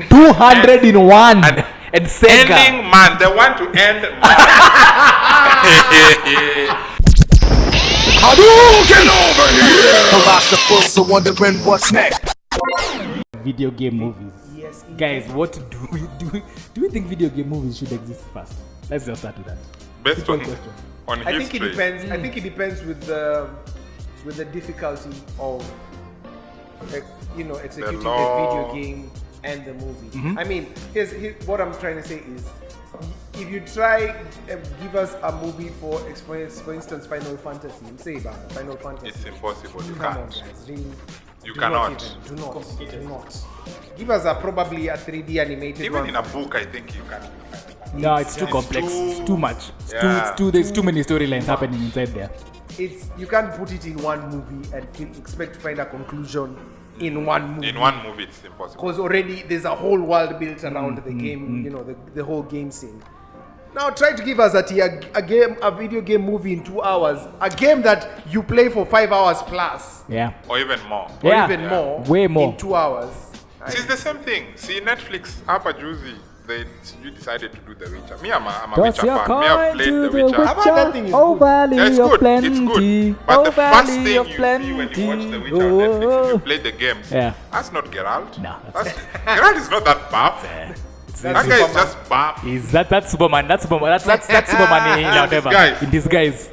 200 in one. And Sega. Ending man, they want to end man. Get over here! Philosophers are wondering what's next. Video game movies. Yes, Guys, what do we think video game movies should exist first? Let's just start with that. Based on question. on I history. think it depends. I think it depends with the difficulty of executing the law. video game and the movie. I mean, here's what I'm trying to say is, if you try give us a movie for instance, Final Fantasy, say about Final Fantasy. It's impossible. You Come on, can't. guys, really. You Do cannot. Not even. Do not. Give us probably a 3D animated Even one. in a book, I think you can. No, it's too complex. It's too much. There's too many storylines happening inside there. You can't put it in one movie and expect to find a conclusion in one movie. In one movie, it's impossible. Because already there's a whole world built around the game, the whole game scene. Now try to give us a video game movie in 2 hours, a game that you play for 5 hours plus, Yeah. Or even more. or Yeah. even more, Way more. in 2 hours. See, it's the same thing. See, Netflix, Upper Juicy, you decided to do The Witcher. Me, I'm a Toss Witcher your fan. Me, I've coin played to The the Witcher. How about that thing is Oh, good? valley Yeah, it's of good. plenty. It's good. But Oh, the first valley thing of you plenty. see when you watch The Witcher on Netflix, if you Oh. play the games, Yeah. that's not Geralt. No, Geralt is not that buff. That guy is just buff. That's Superman. That's Superman. That's Superman in whatever. In disguise.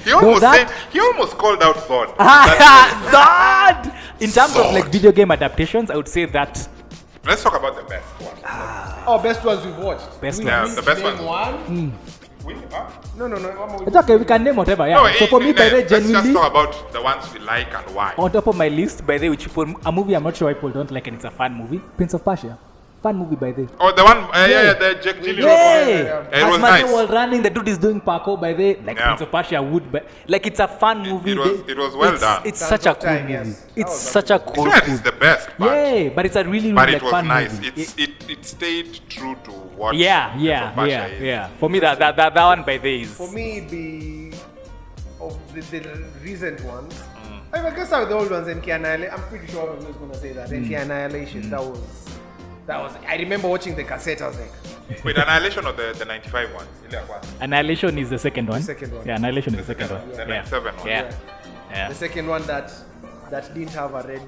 He almost called out Zod. Zod! In terms of like video game adaptations, I would say that Let's talk about the best one. Oh, best ones we've watched. Best We ones. Yeah, the best name ones. No. it's okay. We can name whatever. Yeah. No, So for me, by the way, let's just genuinely, talk about the ones we like and why. on top of my list, by the way, which people, a movie I'm not sure why people don't like, and it's a fun movie. Prince of Persia. Fun movie, by the way. Oh, the one, the Jack Gyllenhaal one. Yeah. It was As nice. Matteo was running, the dude is doing parkour by the like Yeah. Prince of Persia would, but like it's a fun movie. It was well done. It's Sands such a of cool Time, movie. yes. That It's was such a It's cool. not it's the best, but, Yeah, but it's a really but like it was fun nice. movie. It stayed true to what Yeah. Prince of Persia is. For me, that one by the is. For me, of the recent ones, I guess out the old ones, NK Annihilation. I'm pretty sure I was going to say that. NK Annihilation, that was. I remember watching the cassette, I was like, Wait, Annihilation or the 95 one? Ile ya kwanza? Annihilation is the second one. second one. Yeah, Annihilation is the second one. The Yeah. 97 one. Yeah. the second one that didn't have a red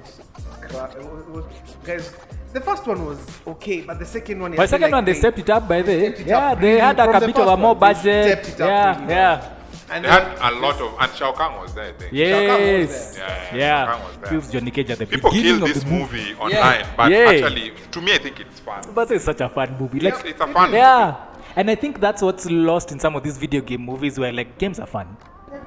guys, the first one was okay, but the second one, But the second one, they stepped it up by the stepped it yeah, up they really had like from a the bit of a first more one. They budget. stepped it up really well. And They had a lot of, and Shao Kahn was there, I think. Yes. there. Yeah, Shao Yeah. Kahn was there. Kills Johnny Cage at the People beginning kill of this the movie. movie online, but Yeah. actually, to me, I think it's fun. But it's such a fun movie. Like, It's a fun yeah. And I think that's what's lost in some of these video game movies where like games are fun.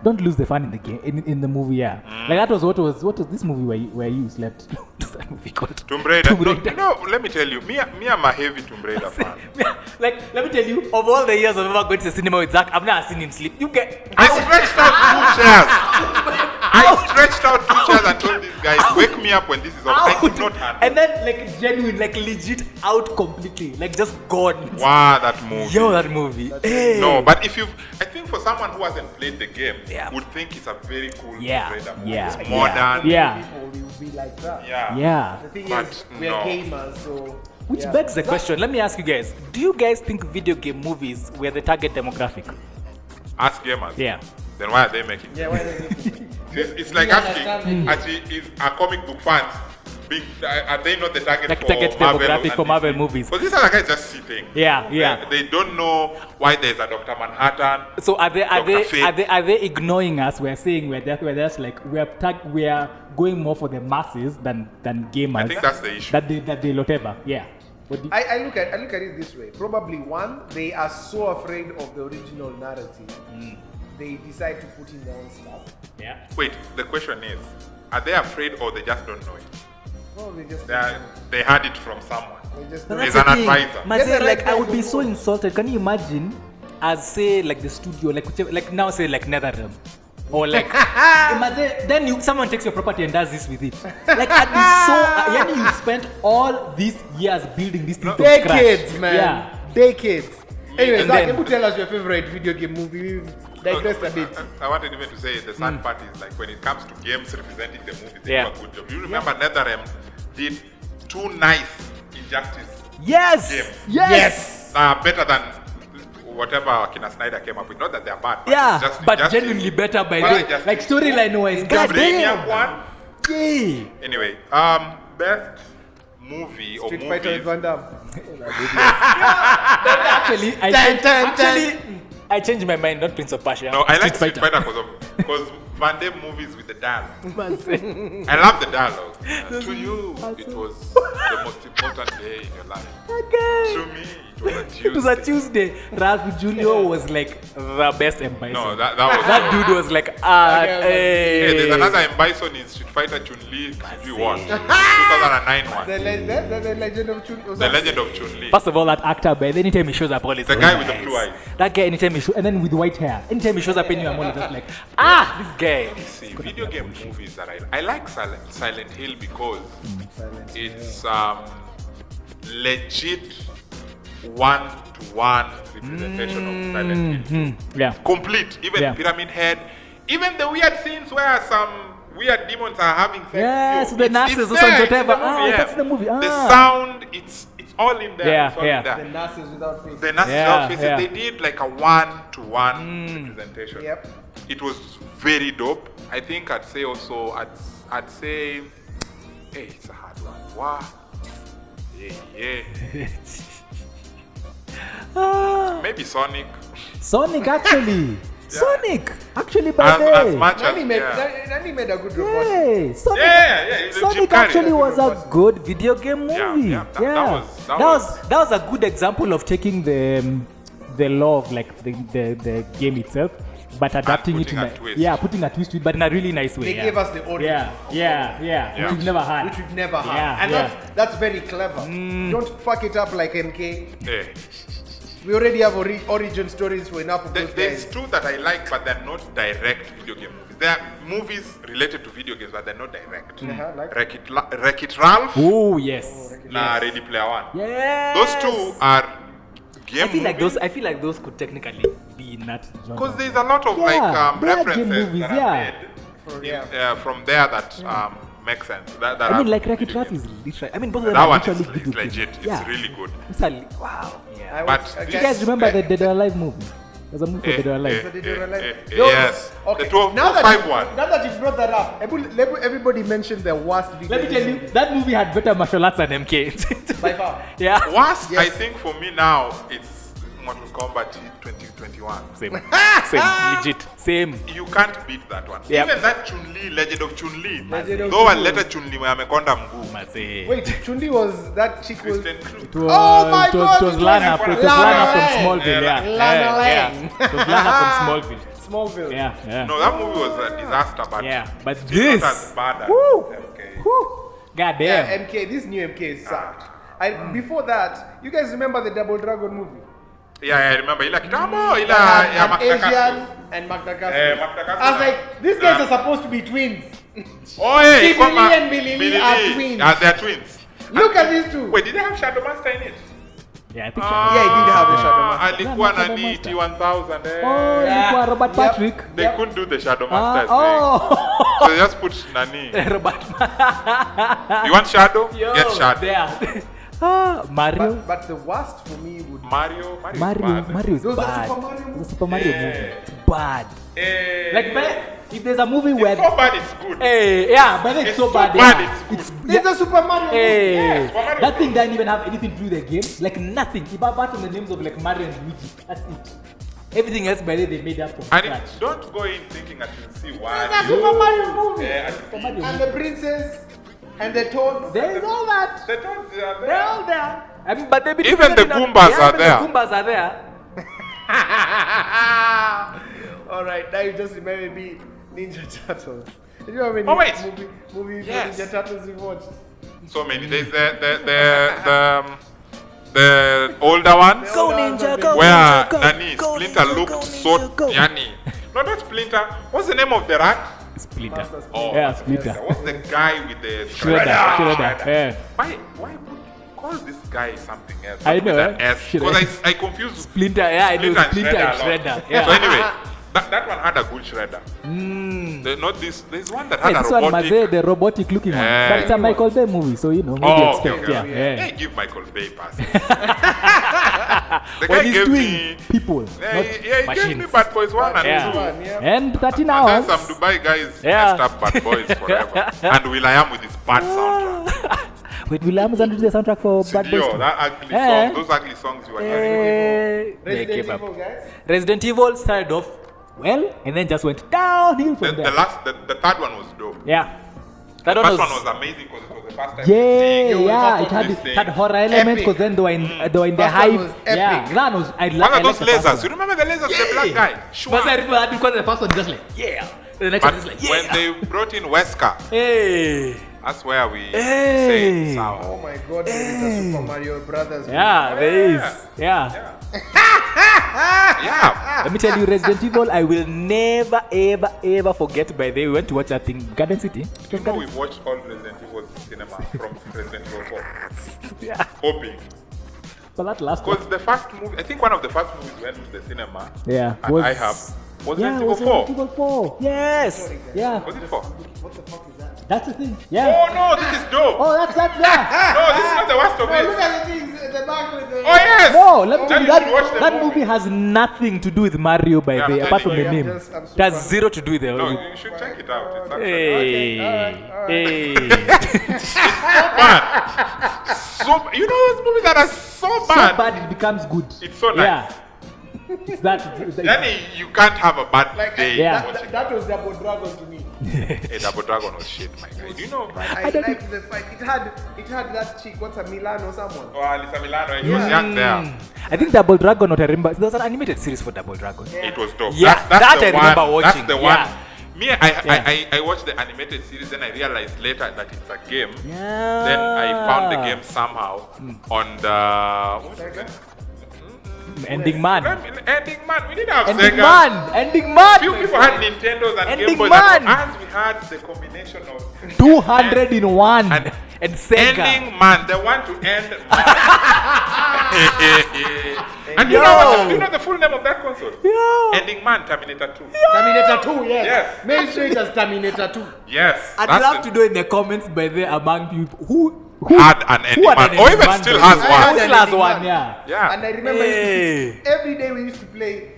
Don't lose the fun in the game in the movie, yeah. Like that was what was this movie where you slept? What's that movie called? Tomb Raider. Tomb Raider. No, let me tell you, me I'm a heavy Tomb Raider fan. Like, let me tell you, of all the years I've ever gone to the cinema with Zach, I've never seen him sleep. You get I stretched out 2 chairs. I stretched out 2 chairs and told these guys, wake me up when this is over. I could not handle. And then like genuine, like legit out completely, like just gone. Wow, that movie. Yo, that movie. Hey. No, but I think for someone who hasn't played the game, Yeah. would think it's a very cool Yeah, Tomb Raider movie. yeah, It's modern. Yeah. people will be like that. Yeah. Yeah. The thing But is, we're no. gamers, so. Which yeah. begs the question. Let me ask you guys: do you guys think video game movies were the target demographic? As gamers. Yeah. Then why are they making? Yeah, why they It's like We asking, understand. actually, is our comic book fans are they not the target Like for target Marvel demographic and for Marvel DC? movies. But these are the guys just sitting. Yeah. They don't know why there's a Dr. Manhattan. So are they Dr. Fate. are they ignoring us? We're saying we're just like we are going more for the masses than gamers. I think that's the issue. That they whatever. Yeah. What do you- I look at it this way. Probably one, they are so afraid of the original narrative, they decide to put in their own stuff. yeah. Wait, the question is, are they afraid or they just don't know it? Well, they just They heard it from someone. they just But don't- He's that's an the thing. advisor. Man, Get say, the like right I would guys be on so board. insulted. Can you imagine, as say like the studio, like whichever, like now say like NetherRealm, or like imagine, then someone takes your property and does this with it. Like I'd be so. Yani you spent all these years building this thing from decades, scratch. man. Yeah. Decades. Anyway, And Zach, then- can you tell us your favorite video game movie? We've digressed a bit. I wanted even to say the sad part is like when it comes to games representing the movie, they Yeah. do a good job. You remember NetherRealm did 2 nice Injustice Yes. games. Yes. Better than whatever Kina Snyder came up with. Not that they're bad, but Yeah, it's just but Injustice. genuinely better by Well, the Injustice. like storyline wise. God Brainiac damn. one. Yay. Anyway, best movie or Street Fighter with Van movies. Damme. Actually, I changed my mind. Not Prince of Persia. No, I like Street Fighter because Van Damme movies with the dialogue. I love the dialogue. To you, it was the most important day in your life. Okay. To me, it was a Tuesday. It was a Tuesday. Ralph Julio was like the best M. Bison. No, that was. That dude was like, Hey, there's another M. Bison in Street Fighter Chun-Li. If you watch 2009 one. The Legend of Chun. The Legend of Chun-Li. First of all, that actor, but anytime he shows up, all is The guy with the blue eyes. That guy, anytime he shows, and then with white hair, anytime he shows up anywhere, I'm always just like, this guy. See, video game movies that I like Silent Hill because it's legit one-to-one representation of Silent Hill. Yeah. Complete. Even Pyramid Head. Even the weird scenes where some weird demons are having sex. Yes, Yo, the it's nurses or there, something, it's in the whatever. movie, yeah. That's the movie. The sound, it's all in there. Yeah, it's all yeah. in there. The nurses without face. The nurses Yeah, offices, yeah. they did like a one-to-one representation. Yep. It was very dope. I think I'd say also, I'd say, hey, it's a hard one. Wow. Yeah. Maybe Sonic. Sonic actually. Sonic actually by As day. much as, Nani made a good robot. Hey, Sonic, Yeah, it's a Jim Sonic Carrey. actually was a good video game movie. Yeah, that was a good example of taking the law of like the game itself, but adapting it putting in a twist. putting a twist to it, but in a really nice way. They gave us the origin. Yeah, which we've never had. Which we've never had. Yeah, And yeah. that's very clever. Don't fuck it up like MK. Yeah. We already have origin stories for enough of those There's guys. two that I like, but they're not direct video game movies. They're movies related to video games, but they're not direct. Like? Wreck-It Ralph, Oh yes. na Ready Player One. Yeah. Those two are game I feel like movies. those. I feel like those could technically be in that genre. Because there's a lot of Yeah, they are game references movies, that are made from there that make sense. That I mean, are like Wreck-It video Ralph games. is literally. I mean, both of them That are one literally is video legit. games. It's Yeah. really good. It's a, wow. Yeah. But Do you guys remember the Dead or Alive movie? There's a movie for Dead or Alive. So they do like- Yes. Okay. The 12 now that 5 you, one. Now that you brought that up, everybody mentioned the worst video. Let me tell you, that movie had better martial arts than MK. By far. Yeah. Worst, Yes. I think for me now, it's Mortal Kombat 2021. Same. Legit. Same. You can't beat that one. Yep. Even that Chun-Li, Legend of Chun-Li. Legend of Though Chun-Li. later Chun-Li amekonda mguu. Wait, Chun-Li was that chick was. Christian Clue. It was, Oh my it was, God, It was it was Lana, like it was Lana Lana from Lang. Smallville. Yeah, Yeah. Lana Yeah. Lang. It was Lana from Smallville. Smallville. Yeah. No, that movie was a disaster, but Yeah. But still this. not as bad as Woo. MK. God Yeah, damn. MK. This new MK sucked. Before that, you guys remember the Double Dragon movie? Yeah, I remember. Ila kitambo, ila Had ya an Magda Asian Castle. and Magda Castle. Magda Castle. I was like, these guys are supposed to be twins. Oh, hey, Billy and Billy Lee are twins. They're twins. Look at these two. Wait, did they have Shadow Master in it? Yeah, I think. Yeah, he did have the Shadow Master. Alikuwa Yeah, Shadow nani Master. T1000. Oh, Yeah. ilikuwa Robert Yep. Patrick. They couldn't do the Shadow Master thing. Oh. So they just put Nani. Robert. You want Shadow? Yo, Get Shadow. there. Mario. But the worst for me would Mario is Mario bad. is Those are bad. Super Mario It's a Super Mario Yeah. movie. It's bad. Eh, Like, but if there's a movie where, it's so bad, it's good. hey, yeah, but it's, It's so so bad. bad, yeah. it's good. It's a Super Mario movie. Hey, Yeah, Super Mario that thing Bros. doesn't even have anything to do with the game. Like nothing. If apart from the names of like Mario and Luigi, that's it. Everything else by the way they made up from And scratch. it, don't go in thinking that you'll see why. It's a Super Mario movie. Yeah, Super Mario And movie. the princess and the toads. There's all that. the toads are They're there. all there. I mean, but they be Even the different Goombas yeah, are even there. The Goombas are there. All right, now you just remember me Ninja Turtles. You know how many Oh, wait. movie Yes. Ninja Turtles you watched? So many. There's the older ones. Go Ninja, go Where Ninja, go. Nani Go Splinter Ninja, looked go so Ninja, go. yanny. No, not Splinter. What's the name of the rat? Splinter. Master Splinter. Oh, Yeah, Splinter. What's the guy with the Shredder. Yeah. Why put call this guy something else? I With know, an eh? S. Because I confused Splinter, yeah, I know Splinter and Splinter and Shredder a lot. Shredder. Yeah. So anyway, That one had a good shredder. Not this. There's one that had Hey, a this one, robotic. Maze, the robotic looking one. Yeah. But it's a Michael Bay movie, so you know, what do you Oh, expect? okay. Yeah. Hey, give Michael Bay passes. The When guy he's gave doing me. people, Yeah, not he gave me machines. Bad Boys 1 and Yeah. 2. And 13 And hours. then some Dubai guys Yeah. messed up Bad Boys forever. And will.i.am with his bad soundtrack. Wait, will Amazon do the soundtrack for Bad Boys? Studio, that ugly Eh. song, those ugly songs you were hearing. They Resident gave up. Evil, guys. Resident Evil started off well, and then just went downhill from The there. third one was dope. Yeah. That The one first was, one was amazing because it was the first time. yeah, Yo, yeah. that It one had, was it had horror elements because then they were in the First one hype. was Yeah, epic. that was I One like of those the first lasers. one. You remember the lasers? The black guy. But I Shua. remember that because the first one just like yeah, the next But one is like yeah. when they brought in Wesker, Hey. that's where we Hey. say sour. Oh my god, there is a Super Mario Brothers. Yeah, there is. Yeah. Yeah. Let me tell you, Resident Evil, I will never, ever forget. By the way, we went to watch that thing, Garden City. It was You know Garden we've watched all Resident Evil cinema from Resident Evil 4. Yeah. Hoping. But that last one. Because the first movie, I think one of the first movies we went to the cinema, Yeah. and I have, was Yeah, Resident was Evil 4. Resident Evil 4. Yes. Yeah. Was it 4? What the fuck is that? That's the thing. Yeah. Oh no, this is dope. Oh, that's that. Yeah. No, this is not the worst of Oh, look it. at the things at the back with the. Oh yes. No, let me tell Then you you should watch that the that movie has nothing to do with Mario by Yeah, the I'm apart from telling the you, name. I'm It has super- zero to do with the. No, you should check it out. It's actually Hey, alright. hey. bad. So you know those movies that are so So bad. bad it becomes good. It's so nice. Yeah. It's that. Then you can't have a bad Like day Yeah. watching. that was Double Dragon to me. Hey, Double Dragon was shit, my guy. Do you know? I liked the fight. It had that chick. What's her Milan or someone? Oh, Alisa Milano, he was young there. I think Double Dragon. What I remember, there was an animated series for Double Dragon. It was dope. Yeah, that the I remember one, watching, That's the yeah. one. Me, I watched the animated series, then I realized later that it's a game. Yeah. Then I found the game somehow on the what is it? Ending Man. Ending Man. We didn't have Ending Sega. Man. Ending Man. Few people had Nintendos and Ending Game Boys. Man. And we had the combination of 200 in one. And And Sega. Ending Man, the one to end man. And you Yo. know you know the full name of that console? Yeah. Ending Man Terminator 2. Terminator 2, yes. Yes. Main Street as Terminator 2. Yes. I'd that's love the- to know in the comments by there among people who Had an ending had man, an or ending even man still by has the way. one. I Still had has ending one, man. yeah. Yeah. And I remember Hey. every day we used to play.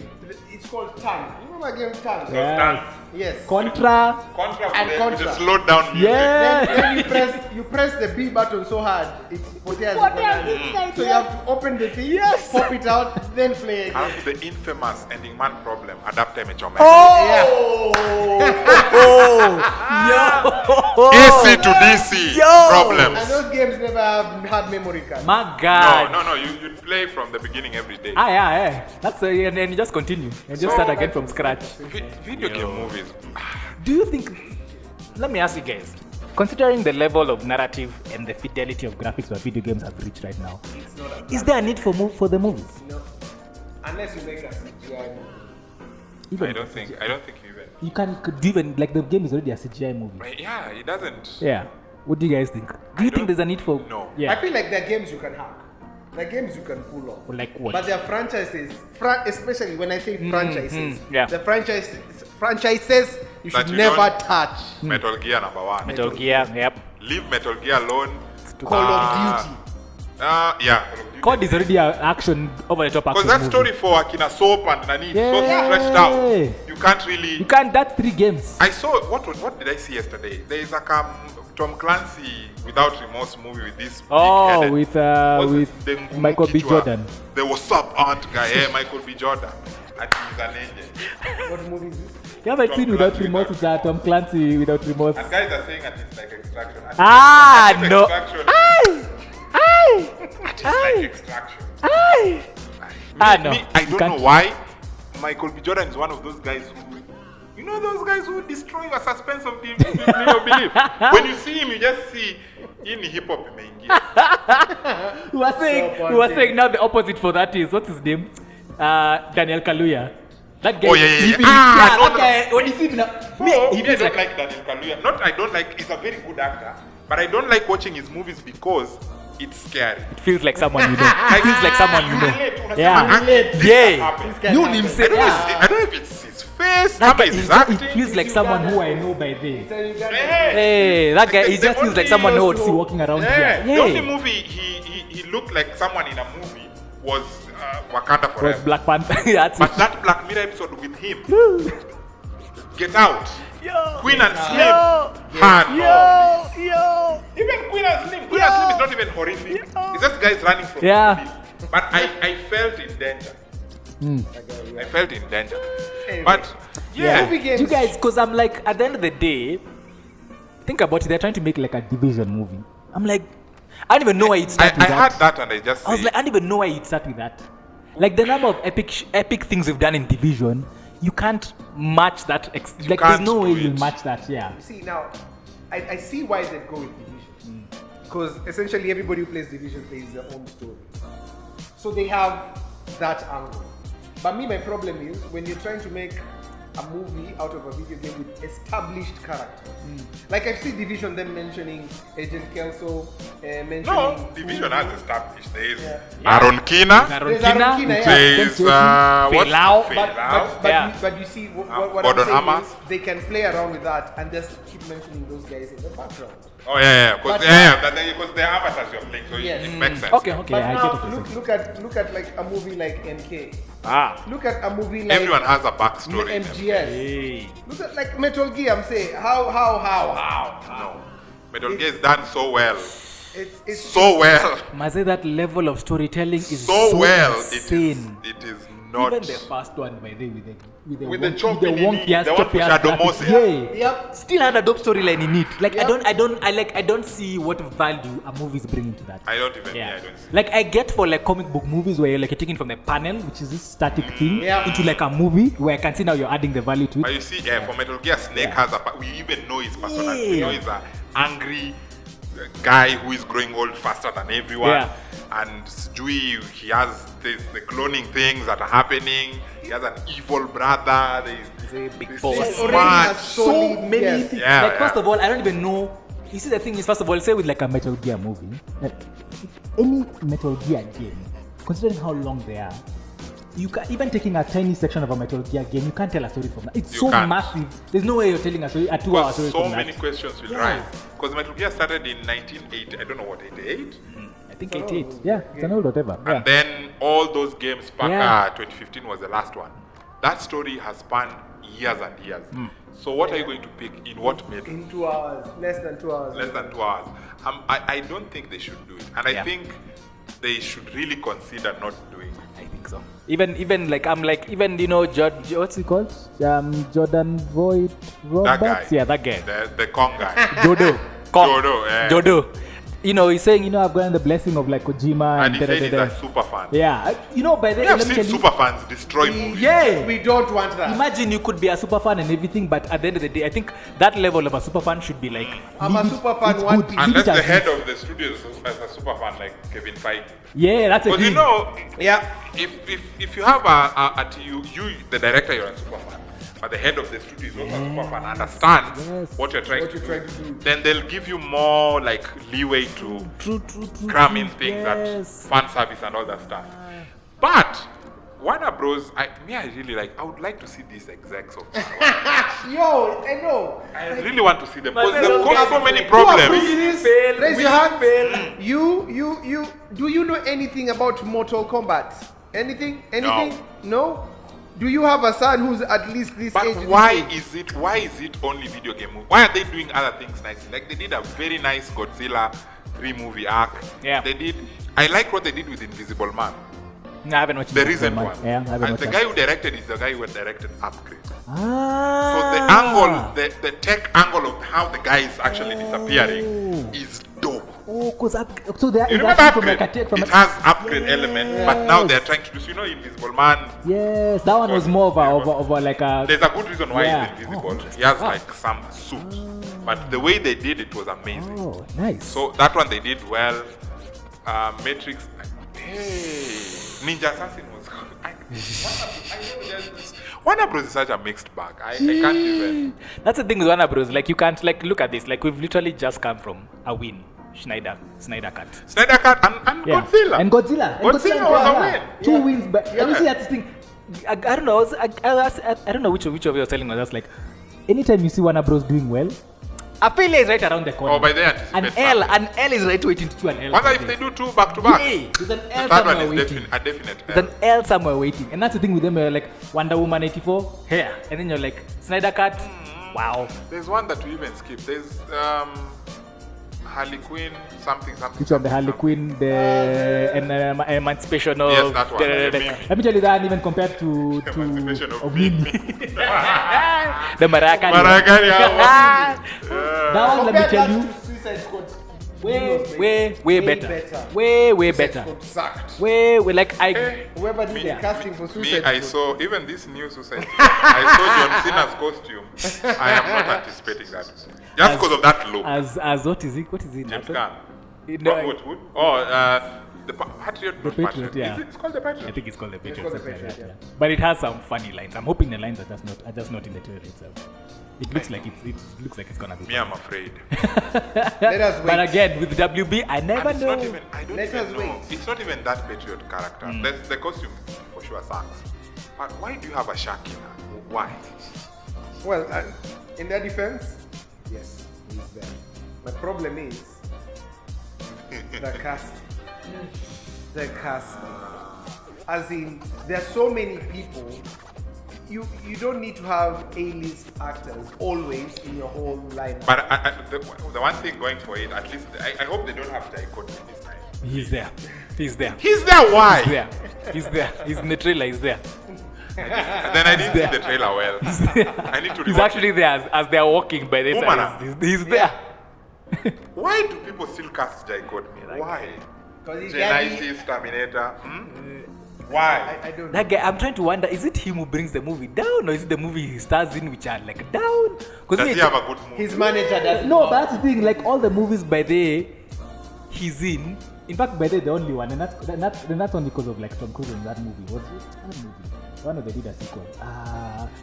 It's called Tang. You remember game Tang? Yeah. Yes. Contra. Contra And with Contra. the slowed down music. Yeah. Then you press the B button so hard. It's potato. So you have to open the thing, Yes. pop it out, then play again. And the infamous ending man problem, adapt time Oh! Yo. AC to DC Yo. problems. And those games never had memory cards. My No, God. you play from the beginning every day. Yeah. That's and then you just continue and just So- start again from scratch. Video game movies. Do you think? Let me ask you guys. Considering the level of narrative and the fidelity of graphics that video games have reached right now, is there a need for the movies? No. Unless you make a CGI movie. Even I don't think even. you could do even like the game is already a CGI movie. Yeah, it doesn't. Yeah. What do you guys think? Do you think don't- there's a need for? No. Yeah. I feel like there are games you can hack. There are games you can pull off. Like what? But there are franchises, especially when I say franchises. yeah. The franchises you That should you never don't- touch. Metal Gear number 1. Metal Gear. Yep. Leave Metal Gear alone. Call of Duty. Yeah. Call of Duty. COD is already an action over the top action. Because that movie. story for Akina Soap and Nani is so Yeah. stretched out. You can't really. You can't. That's 3 games. I saw what did I see yesterday? There is like Tom Clancy without remorse movie with this. Oh, big-headed- with what's his name? Michael B. Kichwa. Jordan. The what's up aunt guy, Michael B. Jordan. And he's an angel. What movie is this? You haven't Tom seen Without Clancy Remorse? It's Tom Clancy Without Remorse. And guys are saying that it's like Extraction. And Ah, it's no. Extraction. It's like Extraction. No. I You don't can't- know why. Michael B. Jordan is one of those guys who, you know, those guys who destroy your suspense of belief. When you see him, you just see in hip hop imeingia. We were saying now the opposite for that is what's his name? Daniel Kaluuya. That guy. Oh, yeah. That No. guy. When you see him now, So, he I feels don't like like Daniel Kaluuya. Not I don't like. He's a very good actor, but I don't like watching his movies because it's scary. it feels like someone you know. It feels like someone you know. Relate, unasema, Yeah. this can Yeah. happen. You I himself. don't, know, Yeah. I don't know if it's his face face. That Ama guy, is his it acting. feels like someone who I know by the. It's a Ugandan. Hey, that guy, he The just feels like only- someone I would see walking around Yeah. here. The only movie he looked like someone in a movie was Wakanda was Forever. Black Panther. That's But it. that Black Mirror episode with him, Get Out, Queen and Slim, Yo. Even Queen and Slim is not even horrific. It's just guys running from Yeah. police. But I felt in danger. I felt in danger. Anyway. But yeah, Movie games. You guys, because I'm like, at the end of the day, think about it. They're trying to make like a Division movie. I'm like, I don't even know why it I started with heard that. that and I just I was say, like, I don't even know why it started with that. Like the number of epic things we've done in Division, you can't match that. Like, there's can't no way do you'll it. match that. Yeah. See, now, I see why they go with Division. Because essentially everybody who plays Division plays their own story. So they have that angle. But me, my problem is when you're trying to make a movie out of a video game with established characters. Like I see Division, them mentioning Agent Kelso, mentioning... no, Division has established. There is Yeah. Aaron Kina, There's Aaron Kina, yeah. there is what's Filau. Filau. But you see, what Gordon I'm saying Hamas. is they can play around with that and just keep mentioning those guys in the background. Oh yeah, because But- because they're avatars you're playing, so Yes. it makes sense. Okay. But I get now it. look at like a movie like MK. Ah. Look at a movie like Everyone has a backstory. in them. MGS. Hey. Look at like Metal Gear. I'm saying how. No, Metal Gear is done so well, It's so well, Must say that level of storytelling is so well. insane. It is not. Even the first one, by the way, With the wonky- choppy wonky Nini, ass the one choppy with ass Shadow graphics. Moses. Yeah. Yep. Still had a dope storyline in it. Like Yep. I don't see what value a movie is bringing to that. I don't even. Yeah. I don't see. Like I get for like comic book movies where you're like you're taking from the panel, which is this static thing, Yeah. into like a movie where I can see now you're adding the value to But it. you see, for Metal Gear, Snake has a. We even know his personality. Yeah. You know, he's an angry guy who is growing old faster than everyone. Yeah. And Sujui, he has the cloning things that are happening. He has an evil brother. There's Big this boss. is Already smart. has So solid- many yes. things. Yeah, like first yeah. of all, I don't even know. You see the thing is, first of all, say with like a Metal Gear movie, like any Metal Gear game, considering how long they are, you can even taking a tiny section of a Metal Gear game, you can't tell a story from that. It's You so can't. massive. There's no way you're telling a story, a 2-hour Because story so from many that. questions will Yeah. rise. Because Metal Gear started in 1980. I don't know what, 88? I think 88. Yeah, it's an old whatever. Yeah. And then all those games, back Yeah. 2015 was the last one. That story has spanned years and years. So what are you going to pick in what made in 2 hours, less than 2 hours. less than 2 hours? I don't think they should do it. And I Yeah. think they should really consider not doing it. I think so. Even like I'm like even what's he called? Jordan Voight Roberts. That guy. Yeah, that guy. The Kong guy. Jodo. Kong. Jodo, yeah. Jodo. He's saying, I've gotten the blessing of like Kojima And he said he's a super fan. Yeah, by the We way, have let me seen tell you, super fans destroy movies. yeah. We don't want that. Imagine you could be a super fan and everything, but at the end of the day, I think that level of a super fan should be like. I'm a leave it- super fan, it's one good, piece. leave Unless it as the head is. of the studio is a super fan like Kevin Feige. Yeah, that's a Because thing. Yeah. if you have you the director, you're a super fan, but the head of the studio is also a super fan, understands Yes. what you're trying What to you're trying to do. then they'll give you more like leeway to True. cram in things Yes. that fan service and all that stuff. But Warner Bros, I really like. I would like to see these execs of. Yo, I know. I really want to see them because But they've then caused so many Who problems. approved this? fail, Raise we your hand. fail. You. Do you know anything about Mortal Kombat? Anything? No. Do you have a son who's at least this But age? why is it only video game movie? Why are they doing other things nicely? Like they did a very nice Godzilla 3 movie arc. Yeah. I like what they did with Invisible Man. No, I haven't watched The it, recent man. one. Yeah, I haven't And watched the that. guy who directed is the guy who directed Upgrade. So Ah. the angle, the tech angle of how the guy is actually disappearing is dope. Oh, because so they are You remember actually from Upgrade? like a take from It a, has Upgrade elements, but now they're trying to do, Invisible Man. yes, that one was more of a like a. There's a good reason why Yeah. he's invisible. Oh, He has wow. like some suit. But the way they did it was amazing. Oh, nice. So that one they did well. Matrix. Hey, Ninja Assassin was. Warner Bros is such a mixed bag. I can't even. That's the thing with Warner Bros. Like you can't look at this. Like we've literally just come from a win. Snyder Cut. Snyder Cut and Yeah. Godzilla. And Godzilla. Godzilla was a win. 2 wins, but Yeah. you see that's the thing. I don't know. I don't know which of you was telling us. That's like, anytime you see Warner Bros doing well, Affiliate is right around the corner. Oh, by then an L is right waiting to do an L. Wonder if they do 2 back to back. Yeah, there's an L that somewhere one is waiting. a definite There's an L somewhere waiting, and that's the thing with them. Like Wonder Woman 84 here, and then you're like Snyder Cut. Wow. There's one that we even skip. There's Harley Quinn something. Which one? The Harley Quinn, the Emancipation of. Yes, that one. Let me tell you that even compared to Emancipation of Mimi. Mimi. The Mariah Carey. That one, let me tell you, Suicide Squad. way better. Way better. Squad sucked. Way like I. Whoever did the casting for Suicide Squad. I saw even this new Suicide Squad. I saw John Cena's costume. I am not anticipating that. Just because of that look. As what is it? What is it? James Gunn. No, What? Oh, the Patriot. The Not Patriot, yeah. Is it called the Patriot? I think it's called the Patriot. called The something like Patriot, that, yeah. But it has some funny lines. I'm hoping the lines are just not in the trailer itself. It looks like it looks like it's gonna be. Me, I'm afraid. Let us wait. But again, with WB, I never And it's know. not even. I don't Let even us know. wait. It's not even that Patriot character. The costume for sure sucks. But why do you have a shark in her? Why? Well, in their defense, yes, he's there. My problem is the cast. The cast. As in, there are so many people. You don't need to have A-list actors always in your whole lineup. But the one thing going for it, at least, I hope they don't have Jacob this time. He's there. He's there. He's there. Why? He's there. He's there. He's in the trailer. He's there. Then I didn't see the trailer well. I need to. He's rewatch actually it. there as they're walking by this. Woman. He's there. Why do people still cast Jacob? Why? Because he's Genesis, Terminator. Why? I don't know. That guy, I'm trying to wonder, is it him who brings the movie down, or is it the movie he stars in which are like down? Does he have a good movie? His manager doesn't. No, but that's the thing. Like all the movies by the he's in. In fact, by the only one, and that's only because of like Tom Cruise in that movie. Was it that movie? The one that they did a sequel.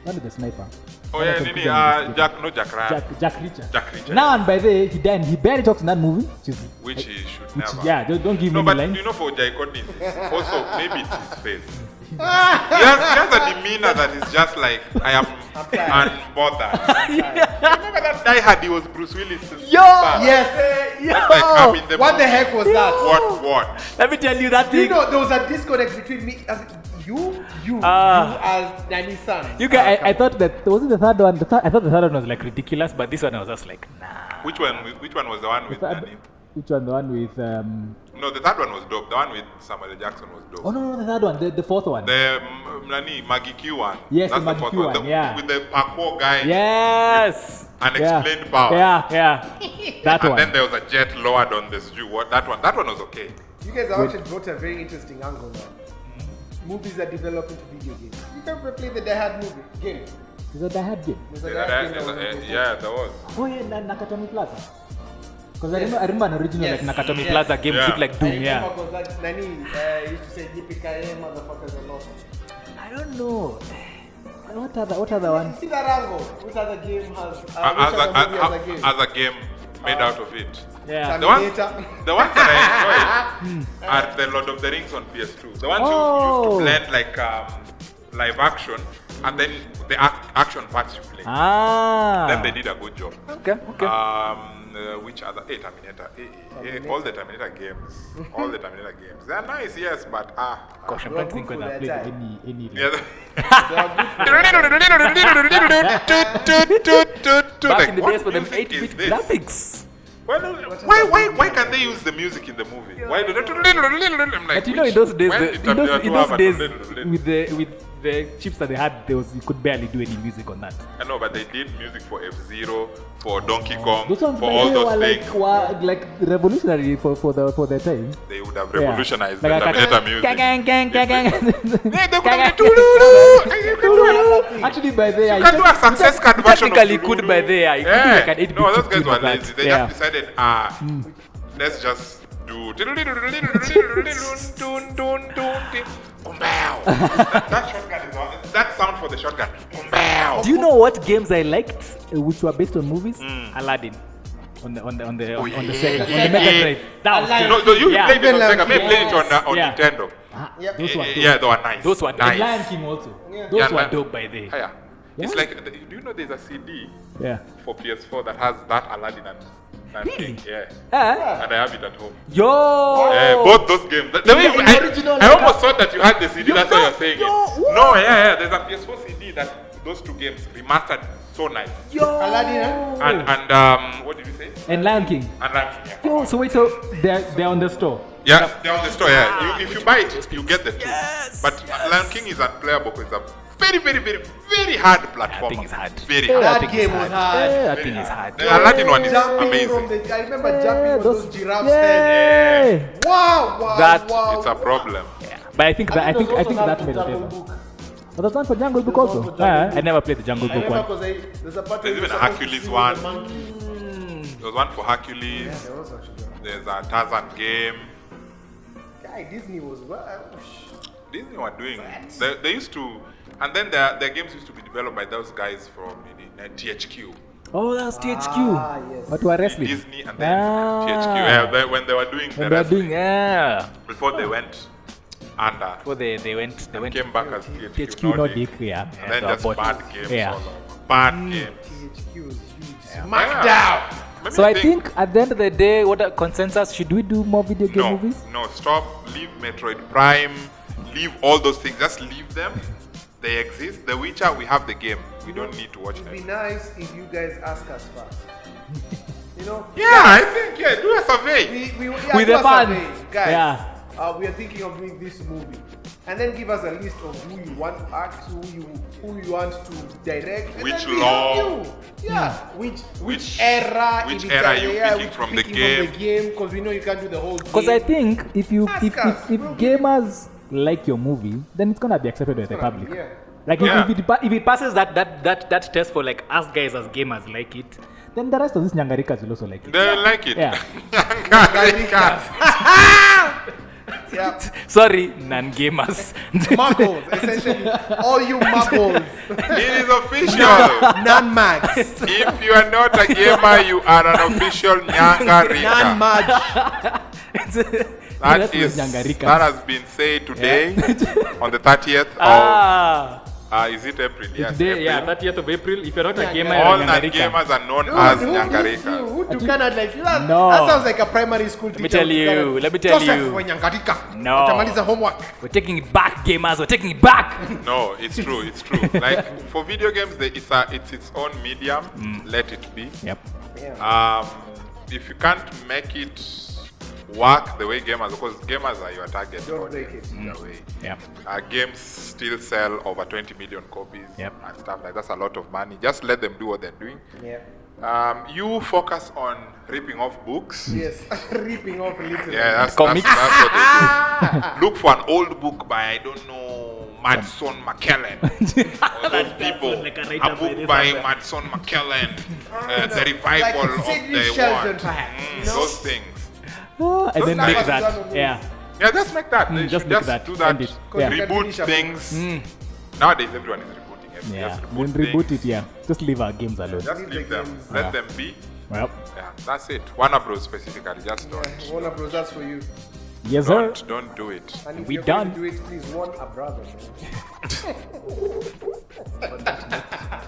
One with the sniper. Oh yeah, Tom Nini, Cruise and the Jack Ryan. Jack Reacher. Jack Reacher. Now and by the he died. He barely talks in that movie. Which he should Which, never. yeah, don't give No, me but lines. you know, for Jacob, also maybe it's his face. he has a demeanor that is just like I am unbothered. Remember that Die Hard? He was Bruce Willis. Yes. That's like I'm in the What the movie. heck was that? What? Let me tell you that thing. You know, there was a disconnect between me as you as Danny's son. You guys, I thought that was it the third one. I thought the third one was like ridiculous, but this one I was just like, nah. Which one was the one with Danny? Which one? The one with No, the third one was dope. The one with Samuel L. Jackson was dope. Oh no, the third one, the fourth one. The Maggie Q one. Yes, that's the the fourth Maggie Q one. one, yeah. With the parkour guy. Yes. Unexplained power. Yeah. That And one. then there was a jet lowered on the stew. That one was okay. You guys have actually brought a very interesting angle now. Movies are developed into video games. You can play the Die Hard movie game. Is that Die Hard game? There's a Die Hard game that was on Yeah, there was. Oh yeah, Nakatomi Plaza. Because I remember an original Yes. like Nakatomi Yes. Plaza game, Yeah. looked like Doom. Yeah. Because like Nani used to say yippee motherfuckers a lot. I don't know. What other one? You see that angle? Which other game has which other movie has a game? As a game made out of it. Yeah. The ones Terminator. that I enjoyed are the Lord of the Rings on PS2. The ones who used to blend like live action and then the action parts you play. Then they did a good job. Okay. Which other? Terminator. All the Terminator games. All the Terminator games. They are nice, yes, but Gosh, I'm trying to think whether I played any. Yeah. Back in the days for them 8-bit graphics. Why can't they use the music in the movie? Why do they? But you know, in those days, with the chips that they had, you could barely do any music on that. I know, but they did music for F-Zero, for Donkey Kong, Those ones for all those were things. like revolutionary for their time. They would have revolutionized the Like Terminator music. Actually, by there, You can do a success card version of technically could by there. You could do like an 8-bit No, those chip guys tune were of that. lazy. They Yeah. just decided, let's just do. That shotgun is on. That sound for the shotgun. Do you know what games I liked, which were based on movies? Aladdin. On the Sega, on the Mega Drive. That was No, you Yeah. played it on Yes. Sega. Maybe played it on Yeah. Nintendo. Yep. Those were dope. Yeah, they were nice. Those were nice. and Lion King also. Yeah. Those Yeah, were man. dope by the. Yeah. It's Yeah. like, do you know there's a CD Yeah. for PS4 that has that Aladdin and Really? King? Yeah. Ah. And I have it at home. Yo. Both those games. The way In original, I almost thought that you had the CD. That's why you're saying Yo, it. what? No, yeah. There's a PS4 CD that those two games remastered so nice. Yo. Aladdin, And what did you say? And Lion King. And Ranking. Yeah. Yo. So wait. So they're on the store. Yeah, they're on the store. Yeah, if you buy it, you get the two. Yes. But Lion King is unplayable because it's a very, very, very, very hard platform. That thing is hard. Very Yeah, hard. that That thing is game was hard. Yeah, that Very thing is hard. hard. The Aladdin one is Jumping amazing. from the, I remember jumping on those giraffes' Yeah. heads. Wow, That- wow. It's a problem. Yeah. But I think that I think that made it Jungle better. Book. But there's one for Jungle Book There's one also. for Jungle I never played the Jungle I Book remember one. because there's a part There's where even you're a supposed to Hercules swim one. with the monkey. There's one for Hercules. Yeah, there was actually one. There's a Tarzan game. Guy, Disney was Disney were doing. They used to, and then their games used to be developed by those guys from THQ. Oh, that's THQ. yes. But we're wrestling. Disney and then THQ. Yeah, when they were doing the When they're wrestling. doing yeah. Before they went under. Before they went Came back as THQ Nordic, yeah. And then they just bought bad it. games Yeah. all over. Bad games. THQ was huge. Yeah. Smackdown. Let So me I think at the end of the day, what a consensus, should we do more video game movies? No, stop. Leave Metroid Prime. Leave all those things. Just leave them. They exist. The Witcher, we have the game. We don't need to watch It would be it. nice if you guys ask us first. You know? Yeah, I think, do a survey. We With do the a fans. survey, guys. Yeah. We are thinking of doing this movie, and then give us a list of who you want to act, who you want to direct, and Which then we law? help you. Yeah, which era? which if it's era a- you yeah, picking which from the game? Because we know you can't do the whole game. Because I think if you Ask if us. if gamers like your movie, then it's gonna be accepted by the gonna be, public. yeah. Like Yeah. if it passes that test for like us guys as gamers like it, then the rest of these nyangarikas will also like it. They like it. Yeah. Yeah, Sorry, non-gamers. muggles, essentially, all you muggles, It is official. non-mags, If you are not a gamer, you are an official Nyangarika. non-mag. That has been said today on the 30th of is it April? Yes, Today, April. yeah, 30th of April. If you're not a gamer, All you're a nyangarika. non-gamers are known as Nyangarika. Who cannot like that? No. That sounds like a primary school teacher. me tell you, let me tell Joseph you. Wanyangarika. No. Utamaliza homework. We're taking it back, gamers. We're taking it back. No, it's true. It's true. Like for video games, it's its own medium. Let it be. Yep. If you can't make it work the way gamers, because gamers are your target Don't break audience it. in a way. Yep. Games still sell over 20 million copies Yep. and stuff like that's a lot of money. Just let them do what they're doing. Yeah. You focus on ripping off books. Yes. Ripping off literally. Yeah, that's Comics. what they do. Look for an old book by, I don't know, Madson McKellen. All those people. like a writer A by book this by somewhere. Madson McKellen. The revival Like of Sidney the Sheldon, world. perhaps, you know? Those things. And then Those make guys that. are done Yeah. Yeah, just make that. They just should make just that. do that. End it. Yeah. Reboot Finish a things. Nowadays, everyone is rebooting everything. Yeah. Just Then reboot it. Yeah. Just leave our games alone. Just Leave leave the them. games. Let them be. Well. Yeah, that's it. Warner Bros. Specifically, just don't. Warner Bros. That's for you. Yes, sir. Don't do it. And if We you're going done. to do it, please warn a brother. Man.